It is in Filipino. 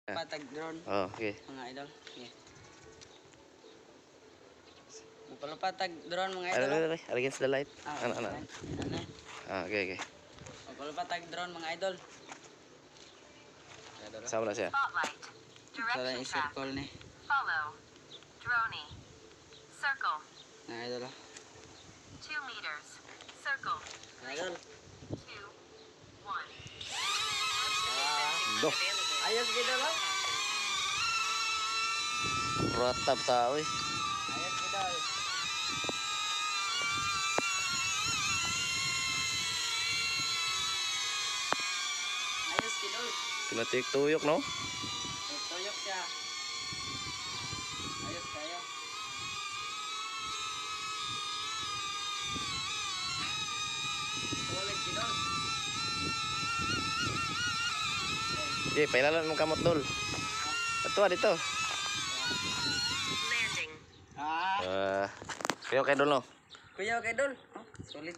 Patag drone. Oh, okay. Mga idol. Okay. Magpalapatag drone mga idol. Against the light. Ano. Okay, okay. Magpalapatag drone mga idol. Sama na siya. Spotlight. Direction track. I-circle ni. Follow. Droney. Circle. Mga idol. 2 meters. Circle. Mga idol. 2, 1. Doh. Ayos gid daw. Ratap sa oy. Ayos gid daw. Ayos gid daw. Pinatik tuyok no. Tuyok siya. Ayos kayo. Solid gid daw. Okay, pailalan mong kamot dol. Ato dito. Landing. Ah, Kayo kay dol no. kuya kay dol. Oh, solid.